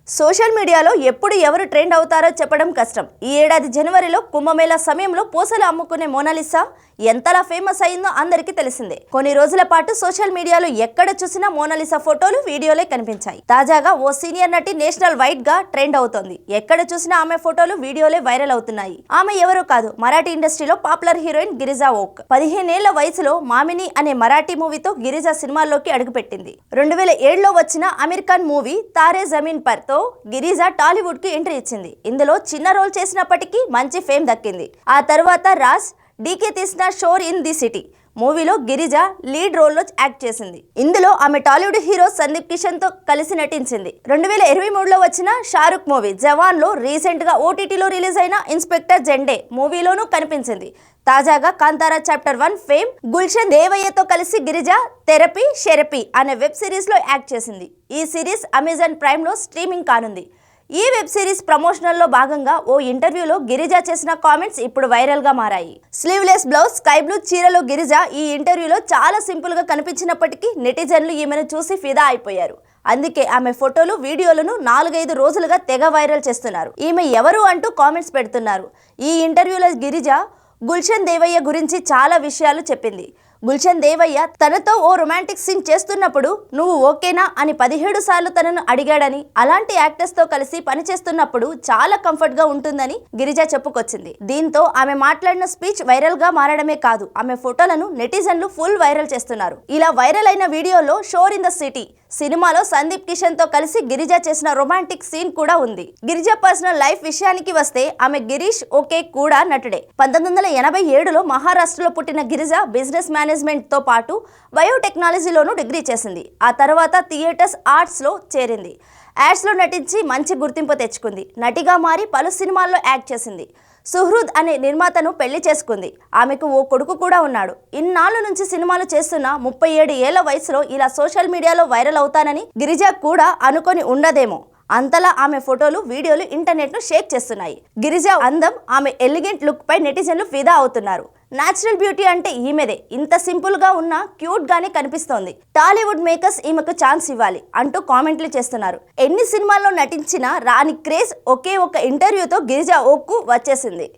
Social మీడియాలో ఎప్పుడు ఎవరు ట్రెండ్ అవుతారో చెప్పడం కష్టం. ఈ ఏడాది జనవరిలో కుంభమేళా సమయంలో పూసలు అమ్ముకునే మోనాలిసా ఎంతలా ఫేమస్ అయిందో అందరికీ తెలిసిందే. కొన్ని రోజుల పాటు సోషల్ మీడియాలో ఎక్కడ చూసినా మోనాలిసా ఫోటోలు, వీడియోలే కనిపించాయి. తాజాగా ఓ సీనియర్ నటి నేషనల్ వైడ్ గా ట్రెండ్ అవుతోంది. ఎక్కడ చూసినా ఆమె ఫోటోలు, వీడియోలే వైరల్ అవుతున్నాయి. ఆమె ఎవరో కాదు, మరాఠీ ఇండస్ట్రీలో పాపులర్ హీరోయిన్ గిరిజా ఓక్. 15 ఏళ్ల వయసులో మామిని అనే మరాఠీ మూవీతో గిరిజా సినిమాల్లోకి అడుగుపెట్టింది. 2007లో వచ్చిన అమీర్ ఖాన్ మూవీ తారే జమీన్ పర్ తో గిరిజా టాలీవుడ్ కి ఎంట్రీ ఇచ్చింది. ఇందులో చిన్న రోల్ చేసినప్పటికీ మంచి ఫేమ్ దక్కింది. ఆ తర్వాత రాజ్ డీకే తీసిన షోర్ ఇన్ ది సిటీ మూవీలో గిరిజా లీడ్ రోల్లో యాక్ట్ చేసింది. ఇందులో ఆమె టాలీవుడ్ హీరో సందీప్ కిషన్ తో కలిసి నటించింది. 2023లో వచ్చిన షారుఖ్ మూవీ జవాన్ లో, రీసెంట్ గా ఓటీటీలో రిలీజ్ అయిన ఇన్స్పెక్టర్ జెండే మూవీలోనూ కనిపించింది. తాజాగా కాంతారా చాప్టర్ 1 ఫేమ్ గుల్షన్ దేవయ్యతో కలిసి గిరిజా థెరపీ అనే వెబ్ సిరీస్ లో యాక్ట్ చేసింది. ఈ సిరీస్ అమెజాన్ ప్రైమ్ లో స్ట్రీమింగ్ కానుంది. ఈ వెబ్ సిరీస్ ప్రమోషనల్ లో భాగంగా ఓ ఇంటర్వ్యూలో గిరిజా చేసిన కామెంట్స్ ఇప్పుడు వైరల్ గా మారాయి. స్లీవ్లెస్ బ్లౌజ్, స్కై బ్లూ చీరలో గిరిజా ఈ ఇంటర్వ్యూలో చాలా సింపుల్ గా కనిపించినప్పటికీ నెటిజన్లు ఈమెను చూసి ఫిదా అయిపోయారు. అందుకే ఆమె ఫోటోలు, వీడియోలను 4-5 రోజులుగా తెగ వైరల్ చేస్తున్నారు. ఈమె ఎవరు అంటూ కామెంట్స్ పెడుతున్నారు. ఈ ఇంటర్వ్యూలో గిరిజా గుల్షన్ దేవయ్య గురించి చాలా విషయాలు చెప్పింది. గుల్షన్ దేవయ్య తనతో ఓ రొమాంటిక్ సీన్ చేస్తున్నప్పుడు నువ్వు ఓకేనా అని 17 సార్లు తనను అడిగాడని, అలాంటి యాక్టర్స్ తో కలిసి పనిచేస్తున్నప్పుడు చాలా కంఫర్ట్ గా ఉంటుందని గిరిజా చెప్పుకొచ్చింది. దీంతో ఆమె మాట్లాడిన స్పీచ్ వైరల్ గా మారడమే కాదు, ఆమె ఫోటోలను నెటిజన్లు ఫుల్ వైరల్ చేస్తున్నారు. ఇలా వైరల్ అయిన వీడియోలో షోర్ ఇన్ ద సిటీ సినిమాలో సందీప్ కిషన్ తో కలిసి గిరిజా చేసిన రొమాంటిక్ సీన్ కూడా ఉంది. గిరిజా పర్సనల్ లైఫ్ విషయానికి వస్తే ఆమె గిరీష్ ఓకే కూడా నటుడే. 1987లో మహారాష్ట్రలో పుట్టిన గిరిజా బిజినెస్ మేనేజ్మెంట్ తో పాటు బయోటెక్నాలజీలోనూ డిగ్రీ చేసింది. ఆ తర్వాత థియేటర్స్ ఆర్ట్స్ లో చేరింది. యాడ్స్ లో నటించి మంచి గుర్తింపు తెచ్చుకుంది. నటిగా మారి పలు సినిమాల్లో యాక్ట్ చేసింది. సుహృద్ అనే నిర్మాతను పెళ్లి చేసుకుంది. ఆమెకు ఓ కొడుకు కూడా ఉన్నాడు. ఇన్నాళ్ళ నుంచి సినిమాలు చేస్తున్న 37 ఏళ్ల వయసులో ఇలా సోషల్ మీడియాలో వైరల్ అవుతానని గిరిజా కూడా అనుకొని ఉండదేమో. అంతలా ఆమె ఫోటోలు, వీడియోలు ఇంటర్నెట్ ను షేక్ చేస్తున్నాయి. గిరిజా అందం, ఆమె ఎలిగెంట్ లుక్ పై నెటిజన్లు ఫిదా అవుతున్నారు. నేచురల్ బ్యూటీ అంటే ఈమెదే. ఇంత సింపుల్ గా ఉన్న క్యూట్ గానే కనిపిస్తోంది. టాలీవుడ్ మేకర్స్ ఈమెకు ఛాన్స్ ఇవ్వాలి అంటూ కామెంట్లు చేస్తున్నారు. ఎన్ని సినిమాల్లో నటించినా రాని క్రేజ్ ఒకే ఒక ఇంటర్వ్యూతో గిరిజా ఓక్కు వచ్చేసింది.